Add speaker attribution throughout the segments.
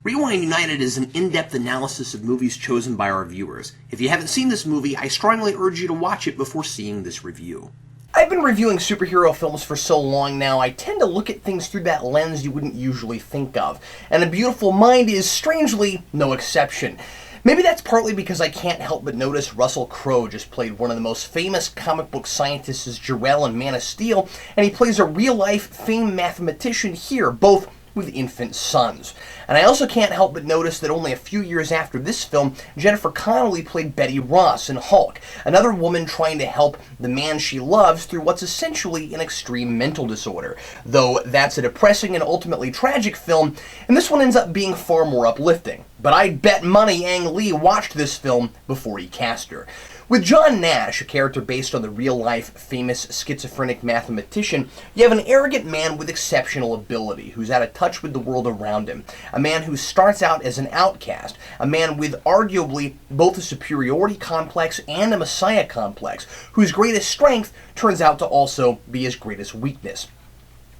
Speaker 1: Rewind United is an in-depth analysis of movies chosen by our viewers. If you haven't seen this movie, I strongly urge you to watch it before seeing this review.
Speaker 2: I've been reviewing superhero films for so long now, I tend to look at things through that lens you wouldn't usually think of. And A Beautiful Mind is, strangely, no exception. Maybe that's partly because I can't help but notice Russel Crowe just played one of the most famous comic book scientists as Jor-El in Man of Steel, and he plays a real-life famed mathematician here, both with infant sons. And I also can't help but notice that only a few years after this film, Jennifer Connelly played Betty Ross in Hulk, another woman trying to help the man she loves through what's essentially an extreme mental disorder. Though that's a depressing and ultimately tragic film, and this one ends up being far more uplifting. But I'd bet money Ang Lee watched this film before he cast her. With John Nash, a character based on the real-life famous schizophrenic mathematician, you have an arrogant man with exceptional ability who's out of touch with the world around him, a man who starts out as an outcast, a man with arguably both a superiority complex and a messiah complex, whose greatest strength turns out to also be his greatest weakness.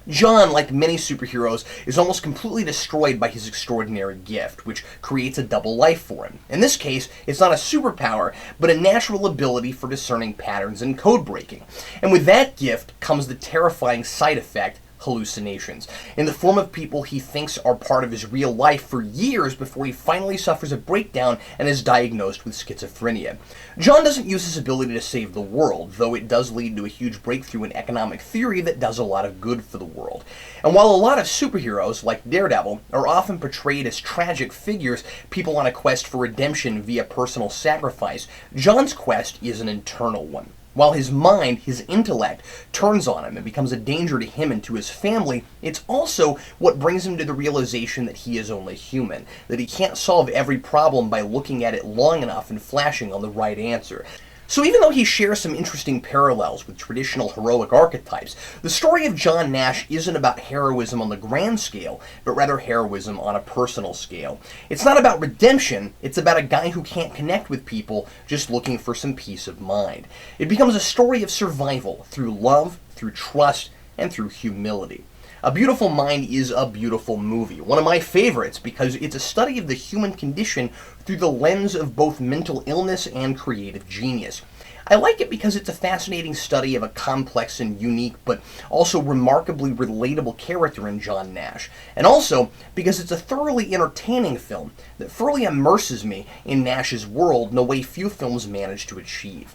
Speaker 2: John, like many superheroes, is almost completely destroyed by his extraordinary gift, which creates a double life for him. In this case, it's not a superpower, but a natural ability for discerning patterns and code breaking. And with that gift comes the terrifying side effect, hallucinations, in the form of people he thinks are part of his real life for years before he finally suffers a breakdown and is diagnosed with schizophrenia. John doesn't use his ability to save the world, though it does lead to a huge breakthrough in economic theory that does a lot of good for the world. And while a lot of superheroes, like Daredevil, are often portrayed as tragic figures, people on a quest for redemption via personal sacrifice, John's quest is an internal one. While his mind, his intellect, turns on him and becomes a danger to him and to his family, it's also what brings him to the realization that he is only human, that he can't solve every problem by looking at it long enough and flashing on the right answer. So even though he shares some interesting parallels with traditional heroic archetypes, the story of John Nash isn't about heroism on the grand scale, but rather heroism on a personal scale. It's not about redemption, it's about a guy who can't connect with people, just looking for some peace of mind. It becomes a story of survival through love, through trust, and through humility. A Beautiful Mind is a beautiful movie, one of my favorites because it's a study of the human condition through the lens of both mental illness and creative genius. I like it because it's a fascinating study of a complex and unique, but also remarkably relatable character in John Nash, and also because it's a thoroughly entertaining film that thoroughly immerses me in Nash's world in a way few films manage to achieve.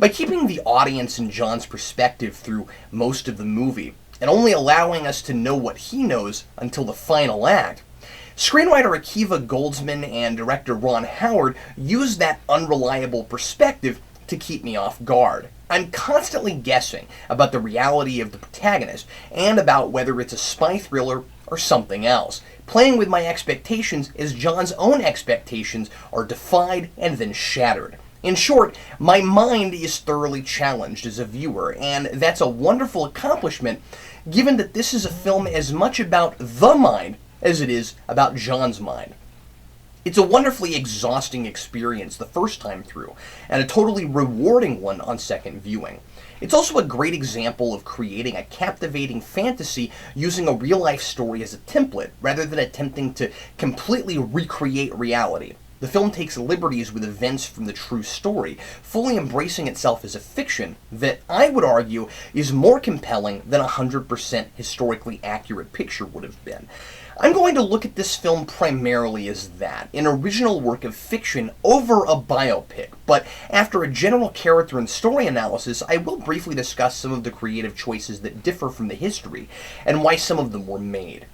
Speaker 2: By keeping the audience in John's perspective through most of the movie, and only allowing us to know what he knows until the final act, screenwriter Akiva Goldsman and director Ron Howard used that unreliable perspective to keep me off guard. I'm constantly guessing about the reality of the protagonist and about whether it's a spy thriller or something else, playing with my expectations as John's own expectations are defied and then shattered. In short, my mind is thoroughly challenged as a viewer, and that's a wonderful accomplishment given that this is a film as much about the mind as it is about John's mind. It's a wonderfully exhausting experience the first time through, and a totally rewarding one on second viewing. It's also a great example of creating a captivating fantasy using a real-life story as a template, rather than attempting to completely recreate reality. The film takes liberties with events from the true story, fully embracing itself as a fiction that, I would argue, is more compelling than a 100% historically accurate picture would have been. I'm going to look at this film primarily as that, an original work of fiction over a biopic, but after a general character and story analysis, I will briefly discuss some of the creative choices that differ from the history, and why some of them were made.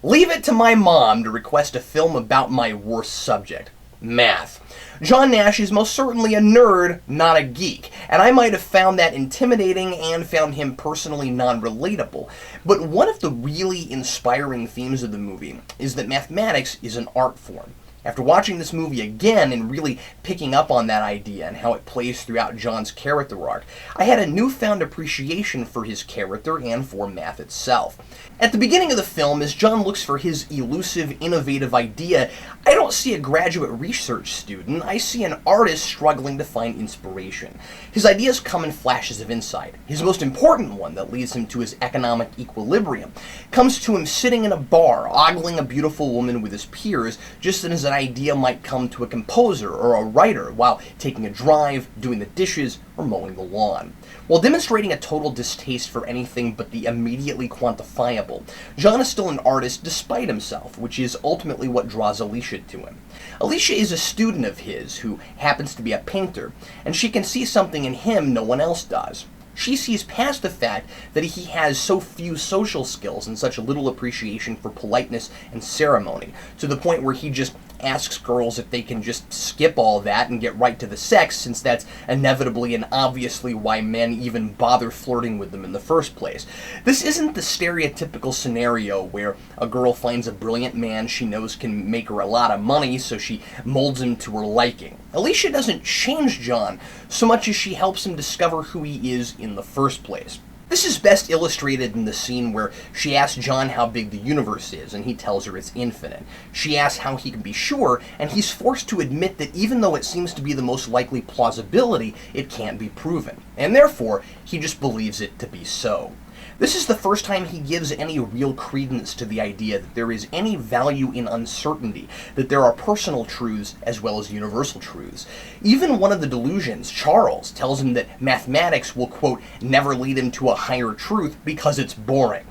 Speaker 2: Leave it to my mom to request a film about my worst subject. Math. John Nash is most certainly a nerd, not a geek, and I might have found that intimidating and found him personally non-relatable. But one of the really inspiring themes of the movie is that mathematics is an art form. After watching this movie again and really picking up on that idea and how it plays throughout John's character arc, I had a newfound appreciation for his character and for math itself. At the beginning of the film, as John looks for his elusive, innovative idea, I don't see a graduate research student, I see an artist struggling to find inspiration. His ideas come in flashes of insight. His most important one, that leads him to his economic equilibrium, comes to him sitting in a bar, ogling a beautiful woman with his peers, just as an idea might come to a composer or a writer while taking a drive, doing the dishes, or mowing the lawn. While demonstrating a total distaste for anything but the immediately quantifiable, John is still an artist despite himself, which is ultimately what draws Alicia to him. Alicia is a student of his who happens to be a painter, and she can see something in him no one else does. She sees past the fact that he has so few social skills and such little appreciation for politeness and ceremony, to the point where he just asks girls if they can just skip all that and get right to the sex, since that's inevitably and obviously why men even bother flirting with them in the first place. This isn't the stereotypical scenario where a girl finds a brilliant man she knows can make her a lot of money, so she molds him to her liking. Alicia doesn't change John so much as she helps him discover who he is in the first place. This is best illustrated in the scene where she asks John how big the universe is, and he tells her it's infinite. She asks how he can be sure, and he's forced to admit that even though it seems to be the most likely plausibility, it can't be proven, and therefore, he just believes it to be so. This is the first time he gives any real credence to the idea that there is any value in uncertainty, that there are personal truths as well as universal truths. Even one of the delusions, Charles, tells him that mathematics will, quote, never lead him to a higher truth because it's boring.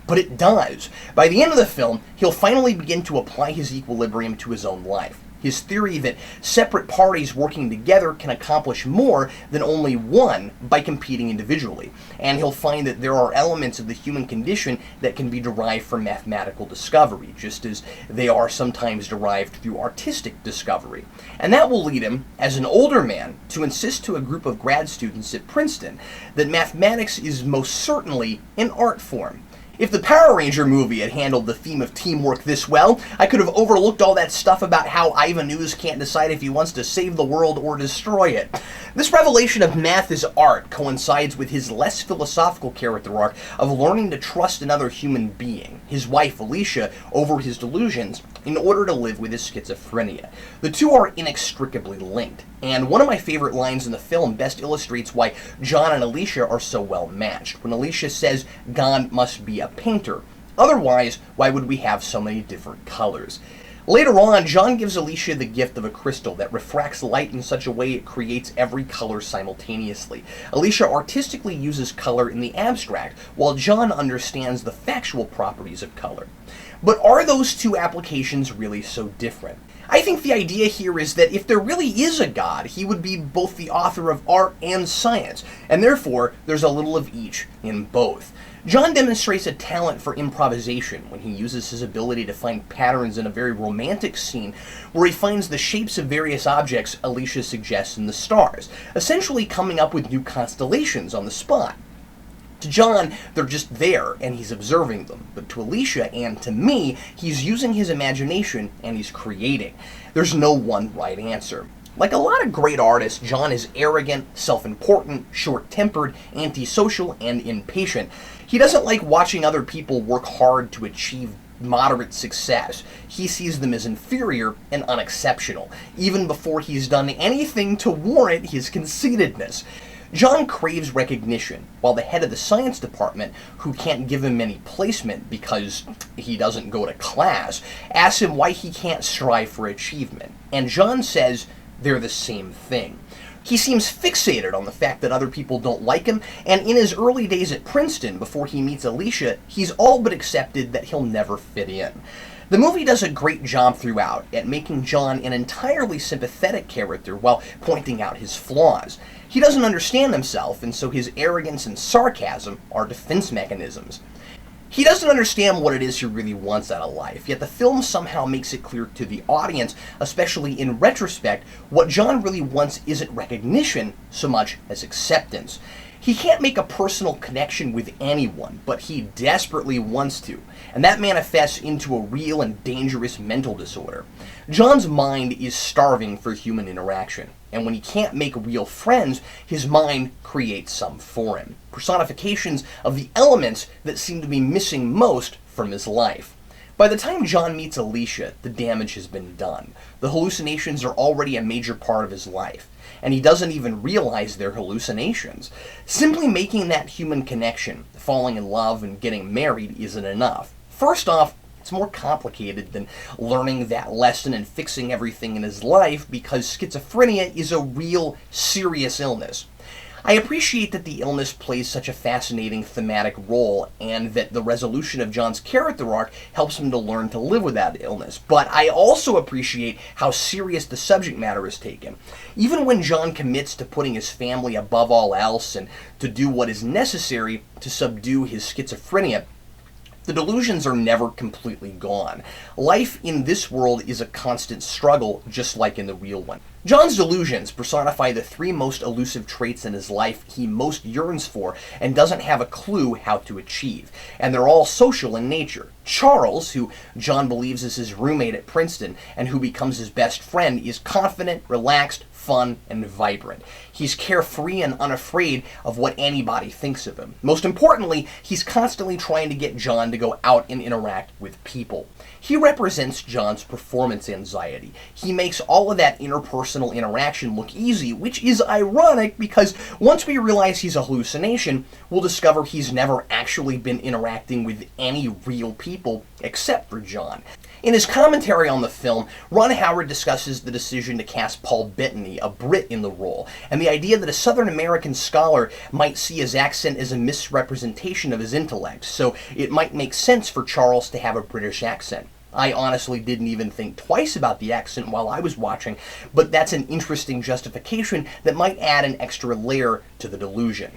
Speaker 2: But it does. By the end of the film, he'll finally begin to apply his equilibrium to his own life. His theory that separate parties working together can accomplish more than only one by competing individually. And he'll find that there are elements of the human condition that can be derived from mathematical discovery, just as they are sometimes derived through artistic discovery. And that will lead him, as an older man, to insist to a group of grad students at Princeton that mathematics is most certainly an art form. If the Power Ranger movie had handled the theme of teamwork this well, I could have overlooked all that stuff about how Ivan Ooze can't decide if he wants to save the world or destroy it. This revelation of math as art coincides with his less philosophical character arc of learning to trust another human being, his wife Alicia, over his delusions in order to live with his schizophrenia. The two are inextricably linked, and one of my favorite lines in the film best illustrates why John and Alicia are so well matched, when Alicia says, "God must be a painter. Otherwise, why would we have so many different colors?" Later on, John gives Alicia the gift of a crystal that refracts light in such a way it creates every color simultaneously. Alicia artistically uses color in the abstract, while John understands the factual properties of color. But are those two applications really so different? I think the idea here is that if there really is a God, he would be both the author of art and science, and therefore there's a little of each in both. John demonstrates a talent for improvisation when he uses his ability to find patterns in a very romantic scene where he finds the shapes of various objects Alicia suggests in the stars, essentially coming up with new constellations on the spot. To John, they're just there, and he's observing them. But to Alicia and to me, he's using his imagination and he's creating. There's no one right answer. Like a lot of great artists, John is arrogant, self-important, short-tempered, antisocial, and impatient. He doesn't like watching other people work hard to achieve moderate success. He sees them as inferior and unexceptional, even before he's done anything to warrant his conceitedness. John craves recognition, while the head of the science department, who can't give him any placement because he doesn't go to class, asks him why he can't strive for achievement. And John says they're the same thing. He seems fixated on the fact that other people don't like him, and in his early days at Princeton, before he meets Alicia, he's all but accepted that he'll never fit in. The movie does a great job throughout at making John an entirely sympathetic character while pointing out his flaws. He doesn't understand himself, and so his arrogance and sarcasm are defense mechanisms. He doesn't understand what it is he really wants out of life, yet the film somehow makes it clear to the audience, especially in retrospect, what John really wants isn't recognition so much as acceptance. He can't make a personal connection with anyone, but he desperately wants to, and that manifests into a real and dangerous mental disorder. John's mind is starving for human interaction, and when he can't make real friends, his mind creates some for him. Personifications of the elements that seem to be missing most from his life. By the time John meets Alicia, the damage has been done. The hallucinations are already a major part of his life, and he doesn't even realize they're hallucinations. Simply making that human connection, falling in love and getting married, isn't enough. First off, it's more complicated than learning that lesson and fixing everything in his life, because schizophrenia is a real, serious illness. I appreciate that the illness plays such a fascinating thematic role, and that the resolution of John's character arc helps him to learn to live with that illness, but I also appreciate how serious the subject matter is taken. Even when John commits to putting his family above all else and to do what is necessary to subdue his schizophrenia, the delusions are never completely gone. Life in this world is a constant struggle, just like in the real one. John's delusions personify the three most elusive traits in his life he most yearns for and doesn't have a clue how to achieve. And they're all social in nature. Charles, who John believes is his roommate at Princeton and who becomes his best friend, is confident, relaxed, fun, and vibrant. He's carefree and unafraid of what anybody thinks of him. Most importantly, he's constantly trying to get John to go out and interact with people. He represents John's performance anxiety. He makes all of that interpersonal interaction look easy, which is ironic because once we realize he's a hallucination, we'll discover he's never actually been interacting with any real people except for John. In his commentary on the film, Ron Howard discusses the decision to cast Paul Bettany, a Brit, in the role, and the idea that a Southern American scholar might see his accent as a misrepresentation of his intellect, so it might make sense for Charles to have a British accent. I honestly didn't even think twice about the accent while I was watching, but that's an interesting justification that might add an extra layer to the delusion.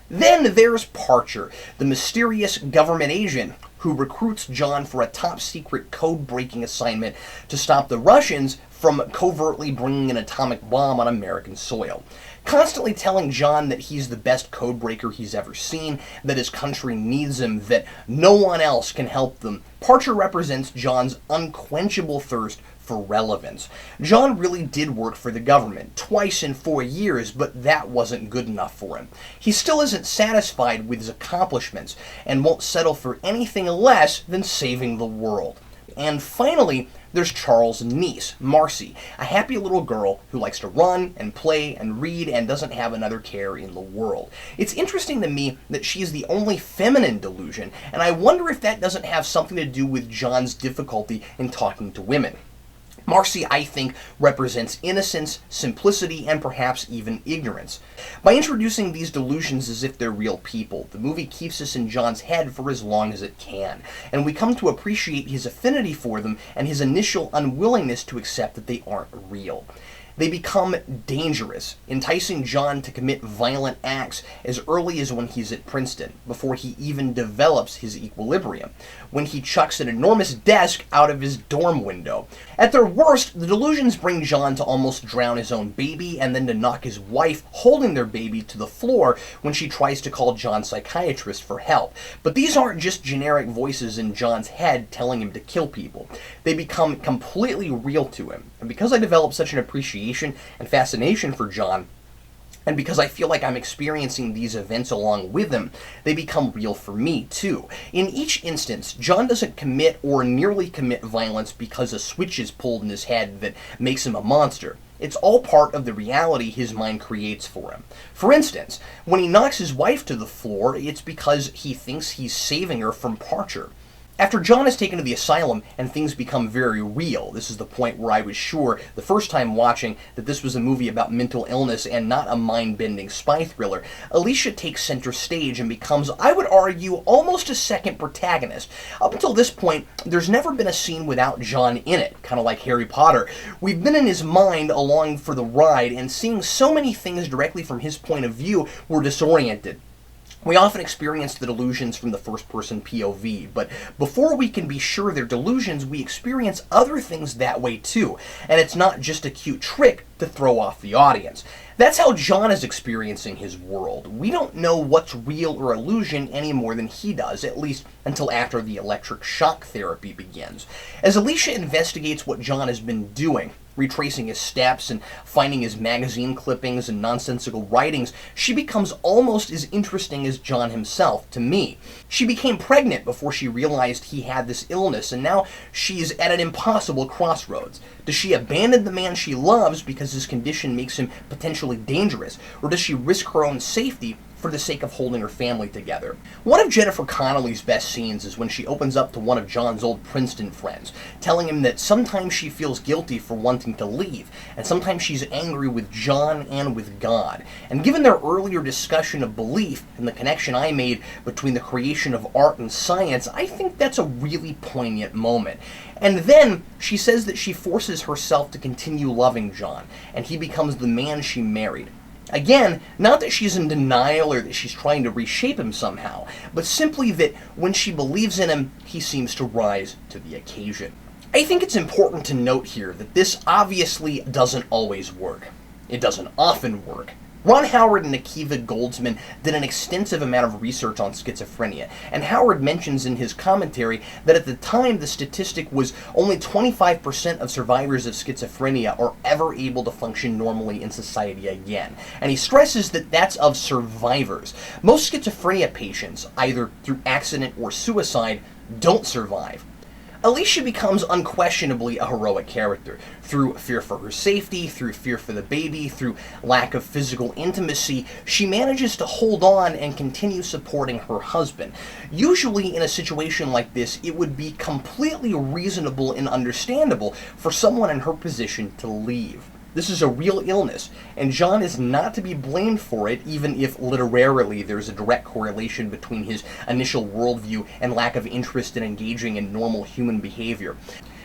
Speaker 2: Then there's Parcher, the mysterious government agent who recruits John for a top-secret code-breaking assignment to stop the Russians from covertly bringing an atomic bomb on American soil. Constantly telling John that he's the best codebreaker he's ever seen, that his country needs him, that no one else can help them, Parcher represents John's unquenchable thirst for relevance. John really did work for the government, twice in 4 years, but that wasn't good enough for him. He still isn't satisfied with his accomplishments, and won't settle for anything less than saving the world. And finally, there's Charles' niece, Marcy, a happy little girl who likes to run and play and read and doesn't have another care in the world. It's interesting to me that she is the only feminine delusion, and I wonder if that doesn't have something to do with John's difficulty in talking to women. Marcy, I think, represents innocence, simplicity, and perhaps even ignorance. By introducing these delusions as if they're real people, the movie keeps us in John's head for as long as it can, and we come to appreciate his affinity for them and his initial unwillingness to accept that they aren't real. They become dangerous, enticing John to commit violent acts as early as when he's at Princeton, before he even develops his equilibrium, when he chucks an enormous desk out of his dorm window. At their worst, the delusions bring John to almost drown his own baby and then to knock his wife holding their baby to the floor when she tries to call John's psychiatrist for help. But these aren't just generic voices in John's head telling him to kill people. They become completely real to him. And because I developed such an appreciation and fascination for John, and because I feel like I'm experiencing these events along with him, they become real for me, too. In each instance, John doesn't commit or nearly commit violence because a switch is pulled in his head that makes him a monster. It's all part of the reality his mind creates for him. For instance, when he knocks his wife to the floor, it's because he thinks he's saving her from Parcher. After John is taken to the asylum and things become very real, this is the point where I was sure the first time watching that this was a movie about mental illness and not a mind-bending spy thriller, Alicia takes center stage and becomes, I would argue, almost a second protagonist. Up until this point, there's never been a scene without John in it, kind of like Harry Potter. We've been in his mind along for the ride, and seeing so many things directly from his point of view, we're disoriented. We often experience the delusions from the first-person POV, but before we can be sure they're delusions, we experience other things that way too, and it's not just a cute trick to throw off the audience. That's how John is experiencing his world. We don't know what's real or illusion any more than he does, at least until after the electric shock therapy begins. As Alicia investigates what John has been doing, retracing his steps and finding his magazine clippings and nonsensical writings, she becomes almost as interesting as John himself to me. She became pregnant before she realized he had this illness, and now she's at an impossible crossroads. Does she abandon the man she loves because his condition makes him potentially dangerous, or does she risk her own safety for the sake of holding her family together? One of Jennifer Connelly's best scenes is when she opens up to one of John's old Princeton friends, telling him that sometimes she feels guilty for wanting to leave, and sometimes she's angry with John and with God. And given their earlier discussion of belief and the connection I made between the creation of art and science, I think that's a really poignant moment. And then she says that she forces herself to continue loving John, and he becomes the man she married. Again, not that she's in denial or that she's trying to reshape him somehow, but simply that when she believes in him, he seems to rise to the occasion. I think it's important to note here that this obviously doesn't always work. It doesn't often work. Ron Howard and Akiva Goldsman did an extensive amount of research on schizophrenia, and Howard mentions in his commentary that at the time the statistic was only 25% of survivors of schizophrenia are ever able to function normally in society again. And he stresses that that's of survivors. Most schizophrenia patients, either through accident or suicide, don't survive. Alicia becomes unquestionably a heroic character. Through fear for her safety, through fear for the baby, through lack of physical intimacy, she manages to hold on and continue supporting her husband. Usually in a situation like this, it would be completely reasonable and understandable for someone in her position to leave. This is a real illness, and John is not to be blamed for it, even if literarily there's a direct correlation between his initial worldview and lack of interest in engaging in normal human behavior.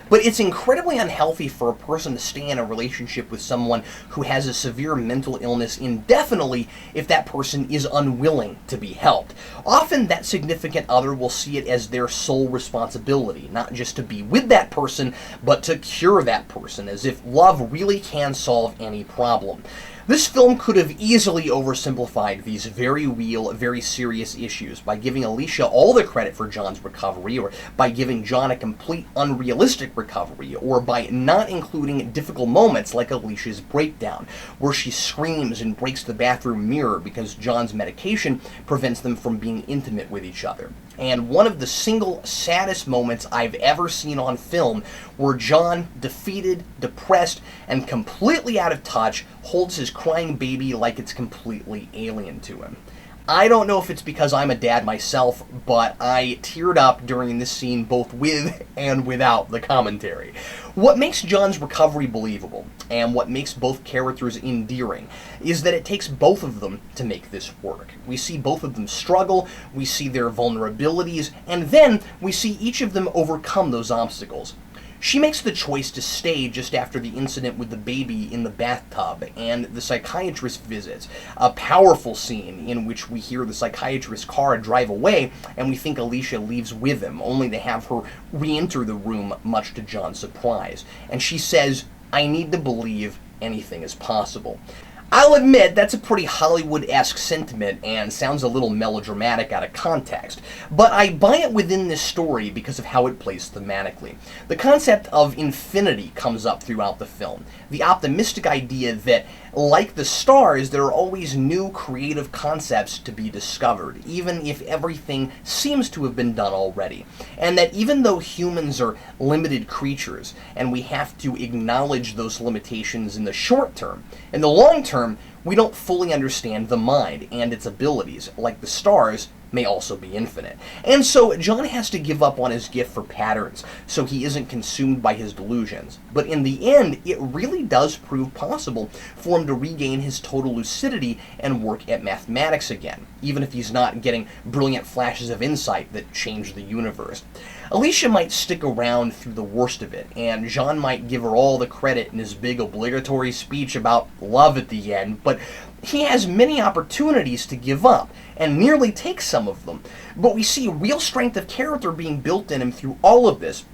Speaker 2: But it's incredibly unhealthy for a person to stay in a relationship with someone who has a severe mental illness indefinitely if that person is unwilling to be helped. Often that significant other will see it as their sole responsibility, not just to be with that person, but to cure that person, as if love really can solve any problem. This film could have easily oversimplified these very real, very serious issues by giving Alicia all the credit for John's recovery, or by giving John a complete unrealistic recovery, or by not including difficult moments like Alicia's breakdown, where she screams and breaks the bathroom mirror because John's medication prevents them from being intimate with each other. And one of the single saddest moments I've ever seen on film, where John, defeated, depressed, and completely out of touch, holds his crying baby like it's completely alien to him. I don't know if it's because I'm a dad myself, but I teared up during this scene both with and without the commentary. What makes John's recovery believable, and what makes both characters endearing, is that it takes both of them to make this work. We see both of them struggle, we see their vulnerabilities, and then we see each of them overcome those obstacles. She makes the choice to stay just after the incident with the baby in the bathtub and the psychiatrist visits. A powerful scene in which we hear the psychiatrist's car drive away and we think Alicia leaves with him, only to have her re-enter the room much to John's surprise. And she says, "I need to believe anything is possible." I'll admit that's a pretty Hollywood-esque sentiment and sounds a little melodramatic out of context, but I buy it within this story because of how it plays thematically. The concept of infinity comes up throughout the film. The optimistic idea that, like the stars, there are always new creative concepts to be discovered, even if everything seems to have been done already. And that even though humans are limited creatures, and we have to acknowledge those limitations in the short term, in the long term, we don't fully understand the mind and its abilities, like the stars may also be infinite. And so John has to give up on his gift for patterns so he isn't consumed by his delusions. But in the end, it really does prove possible for him to regain his total lucidity and work at mathematics again, even if he's not getting brilliant flashes of insight that change the universe. Alicia might stick around through the worst of it, and John might give her all the credit in his big obligatory speech about love at the end, but He has many opportunities to give up, and nearly takes some of them, but we see real strength of character being built in him through all of this,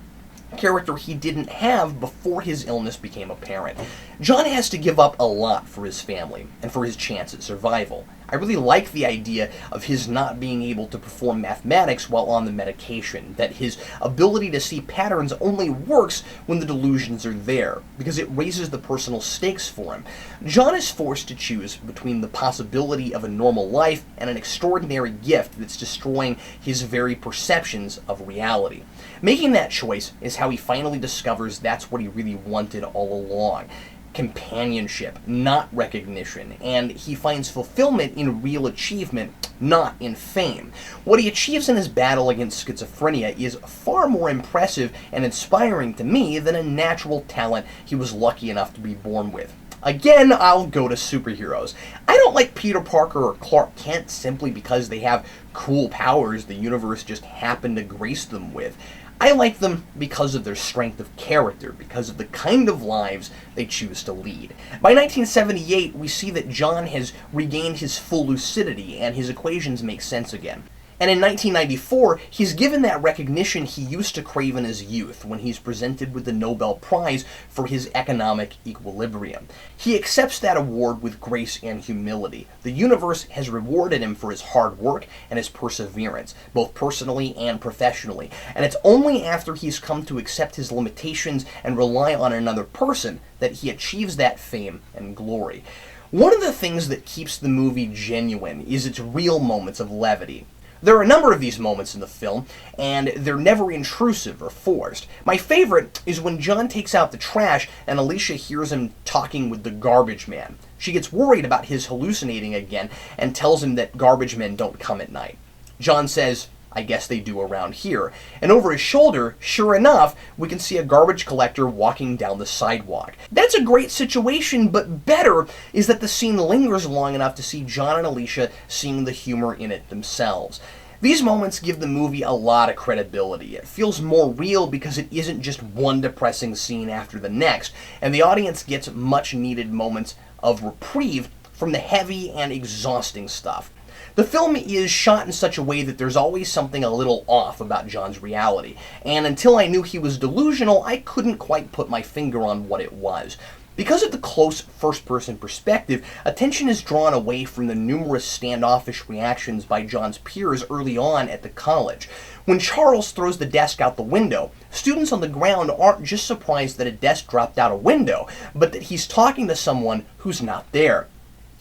Speaker 2: character he didn't have before his illness became apparent. John has to give up a lot for his family and for his chance at survival. I really like the idea of his not being able to perform mathematics while on the medication, that his ability to see patterns only works when the delusions are there, because it raises the personal stakes for him. John is forced to choose between the possibility of a normal life and an extraordinary gift that's destroying his very perceptions of reality. Making that choice is how he finally discovers that's what he really wanted all along. Companionship, not recognition, and he finds fulfillment in real achievement, not in fame. What he achieves in his battle against schizophrenia is far more impressive and inspiring to me than a natural talent he was lucky enough to be born with. Again, I'll go to superheroes. I don't like Peter Parker or Clark Kent simply because they have cool powers the universe just happened to grace them with. I like them because of their strength of character, because of the kind of lives they choose to lead. By 1978, we see that John has regained his full lucidity and his equations make sense again. And in 1994, he's given that recognition he used to crave in his youth when he's presented with the Nobel Prize for his economic equilibrium. He accepts that award with grace and humility. The universe has rewarded him for his hard work and his perseverance, both personally and professionally. And it's only after he's come to accept his limitations and rely on another person that he achieves that fame and glory. One of the things that keeps the movie genuine is its real moments of levity. There are a number of these moments in the film, and they're never intrusive or forced. My favorite is when John takes out the trash and Alicia hears him talking with the garbage man. She gets worried about his hallucinating again and tells him that garbage men don't come at night. John says, "I guess they do around here." And over his shoulder, sure enough, we can see a garbage collector walking down the sidewalk. That's a great situation, but better is that the scene lingers long enough to see John and Alicia seeing the humor in it themselves. These moments give the movie a lot of credibility. It feels more real because it isn't just one depressing scene after the next, and the audience gets much needed moments of reprieve from the heavy and exhausting stuff. The film is shot in such a way that there's always something a little off about John's reality, and until I knew he was delusional, I couldn't quite put my finger on what it was. Because of the close first-person perspective, attention is drawn away from the numerous standoffish reactions by John's peers early on at the college. When Charles throws the desk out the window, students on the ground aren't just surprised that a desk dropped out a window, but that he's talking to someone who's not there.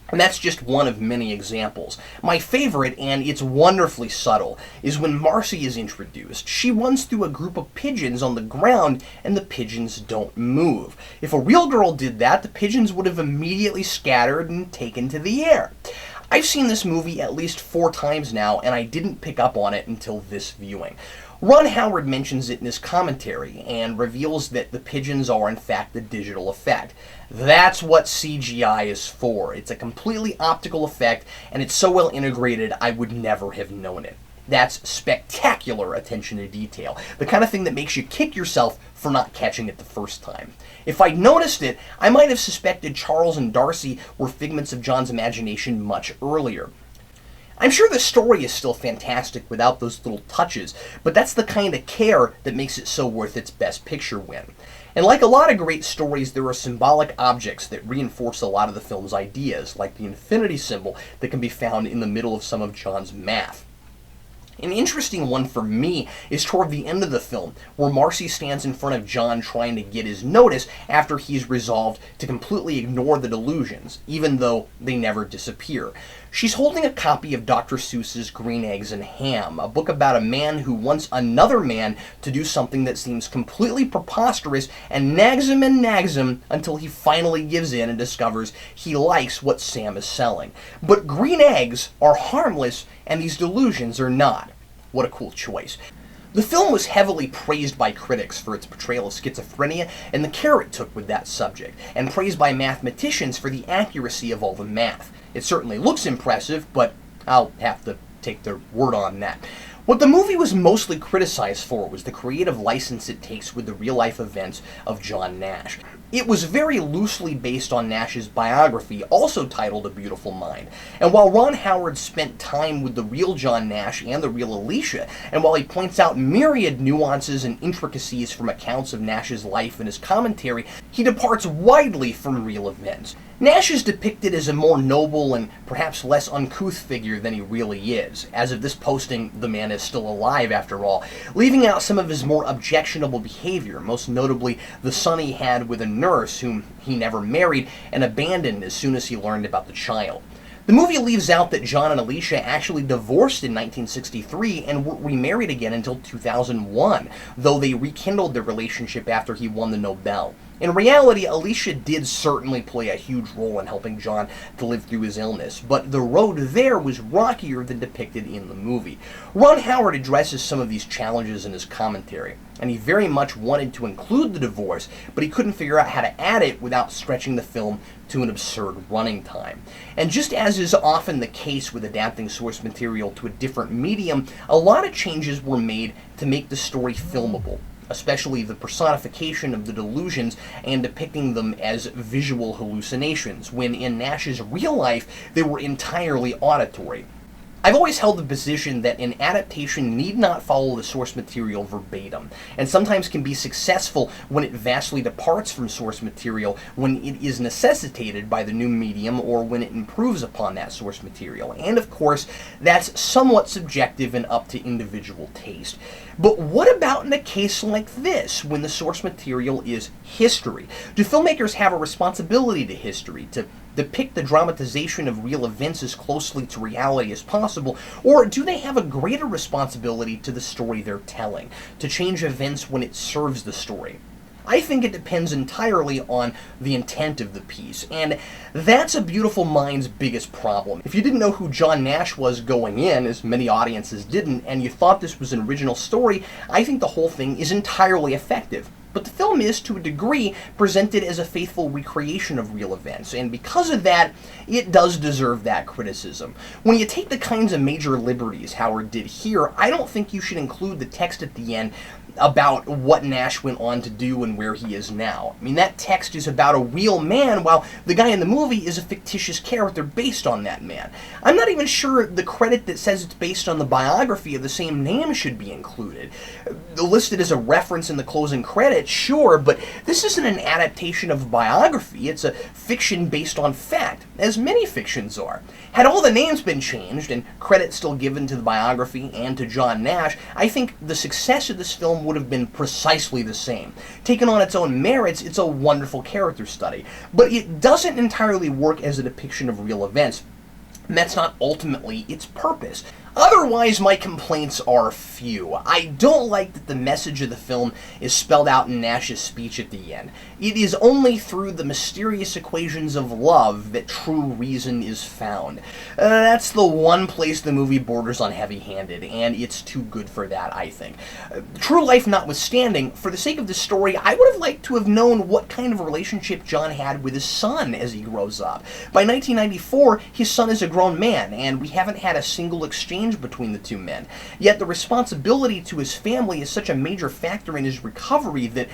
Speaker 2: And that's just one of many examples. My favorite, and it's wonderfully subtle, is when Marcy is introduced. She runs through a group of pigeons on the ground, and the pigeons don't move. If a real girl did that, the pigeons would have immediately scattered and taken to the air. I've seen this movie at least 4 times now, and I didn't pick up on it until this viewing. Ron Howard mentions it in his commentary and reveals that the pigeons are in fact a digital effect. That's what CGI is for. It's a completely optical effect, and it's so well integrated I would never have known it. That's spectacular attention to detail, the kind of thing that makes you kick yourself for not catching it the first time. If I'd noticed it, I might have suspected Charles and Darcy were figments of John's imagination much earlier. I'm sure the story is still fantastic without those little touches, but that's the kind of care that makes it so worth its Best Picture win. And like a lot of great stories, there are symbolic objects that reinforce a lot of the film's ideas, like the infinity symbol that can be found in the middle of some of John's math. An interesting one for me is toward the end of the film, where Marcy stands in front of John trying to get his notice after he's resolved to completely ignore the delusions, even though they never disappear. She's holding a copy of Dr. Seuss's Green Eggs and Ham, a book about a man who wants another man to do something that seems completely preposterous and nags him until he finally gives in and discovers he likes what Sam is selling. But green eggs are harmless and these delusions are not. What a cool choice. The film was heavily praised by critics for its portrayal of schizophrenia and the care it took with that subject, and praised by mathematicians for the accuracy of all the math. It certainly looks impressive, but I'll have to take their word on that. What the movie was mostly criticized for was the creative license it takes with the real-life events of John Nash. It was very loosely based on Nash's biography, also titled A Beautiful Mind. And while Ron Howard spent time with the real John Nash and the real Alicia, and while he points out myriad nuances and intricacies from accounts of Nash's life in his commentary, he departs widely from real events. Nash is depicted as a more noble and perhaps less uncouth figure than he really is. As of this posting, the man is still alive after all, leaving out some of his more objectionable behavior, most notably the son he had with a nurse whom he never married and abandoned as soon as he learned about the child. The movie leaves out that John and Alicia actually divorced in 1963 and were remarried again until 2001, though they rekindled their relationship after he won the Nobel. In reality, Alicia did certainly play a huge role in helping John to live through his illness, but the road there was rockier than depicted in the movie. Ron Howard addresses some of these challenges in his commentary, and he very much wanted to include the divorce, but he couldn't figure out how to add it without stretching the film to an absurd running time. And just as is often the case with adapting source material to a different medium, a lot of changes were made to make the story filmable, especially the personification of the delusions and depicting them as visual hallucinations, when in Nash's real life they were entirely auditory. I've always held the position that an adaptation need not follow the source material verbatim, and sometimes can be successful when it vastly departs from source material, when it is necessitated by the new medium, or when it improves upon that source material. And of course, that's somewhat subjective and up to individual taste. But what about in a case like this, when the source material is history? Do filmmakers have a responsibility to history, to depict the dramatization of real events as closely to reality as possible, or do they have a greater responsibility to the story they're telling, to change events when it serves the story? I think it depends entirely on the intent of the piece, and that's A Beautiful Mind's biggest problem. If you didn't know who John Nash was going in, as many audiences didn't, and you thought this was an original story, I think the whole thing is entirely effective. But the film is, to a degree, presented as a faithful recreation of real events, and because of that, it does deserve that criticism. When you take the kinds of major liberties Howard did here, I don't think you should include the text at the end about what Nash went on to do and where he is now. I mean, that text is about a real man, while the guy in the movie is a fictitious character based on that man. I'm not even sure the credit that says it's based on the biography of the same name should be included. Listed as a reference in the closing credits, sure, but this isn't an adaptation of a biography. It's a fiction based on fact, as many fictions are. Had all the names been changed, and credit still given to the biography and to John Nash, I think the success of this film would have been precisely the same. Taken on its own merits, it's a wonderful character study, but it doesn't entirely work as a depiction of real events. And that's not ultimately its purpose. Otherwise, my complaints are few. I don't like that the message of the film is spelled out in Nash's speech at the end. It is only through the mysterious equations of love that true reason is found. That's the one place the movie borders on heavy-handed, and it's too good for that, I think. True life notwithstanding, for the sake of the story, I would have liked to have known what kind of relationship John had with his son as he grows up. By 1994, his son is a grown man, and we haven't had a single exchange between the two men. Yet the responsibility to his family is such a major factor in his recovery that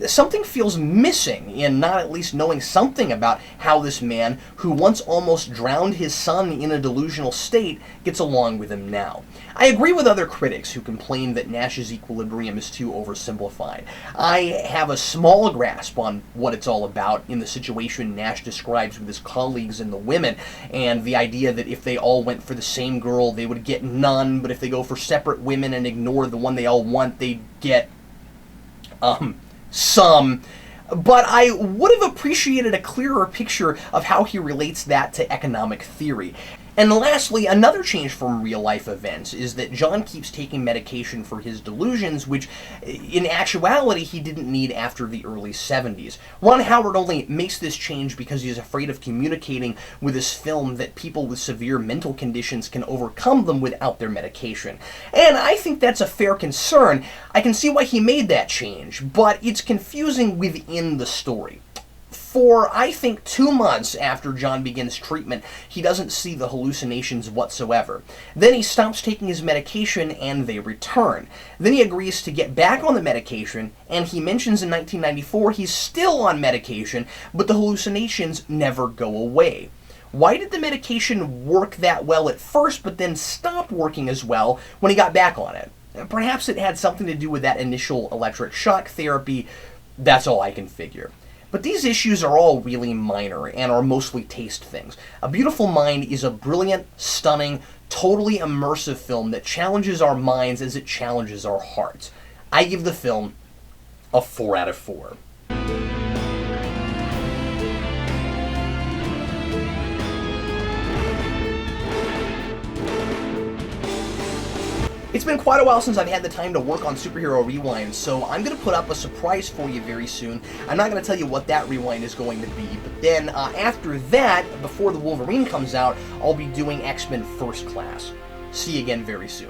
Speaker 2: something feels missing in not at least knowing something about how this man, who once almost drowned his son in a delusional state, gets along with him now. I agree with other critics who complain that Nash's equilibrium is too oversimplified. I have a small grasp on what it's all about in the situation Nash describes with his colleagues and the women, and the idea that if they all went for the same girl, they would get none, but if they go for separate women and ignore the one they all want, they'd get, some. But I would have appreciated a clearer picture of how he relates that to economic theory. And lastly, another change from real-life events is that John keeps taking medication for his delusions, which in actuality he didn't need after the early 70s. Ron Howard only makes this change because he's afraid of communicating with his film that people with severe mental conditions can overcome them without their medication. And I think that's a fair concern. I can see why he made that change, but it's confusing within the story. For, I think, 2 months after John begins treatment, he doesn't see the hallucinations whatsoever. Then he stops taking his medication and they return. Then he agrees to get back on the medication, and he mentions in 1994 he's still on medication, but the hallucinations never go away. Why did the medication work that well at first, but then stop working as well when he got back on it? Perhaps it had something to do with that initial electric shock therapy. That's all I can figure. But these issues are all really minor and are mostly taste things. A Beautiful Mind is a brilliant, stunning, totally immersive film that challenges our minds as it challenges our hearts. I give the film a 4 out of 4. It's been quite a while since I've had the time to work on Superhero Rewind, so I'm going to put up a surprise for you very soon. I'm not going to tell you what that rewind is going to be, but then after that, before the Wolverine comes out, I'll be doing X-Men First Class. See you again very soon.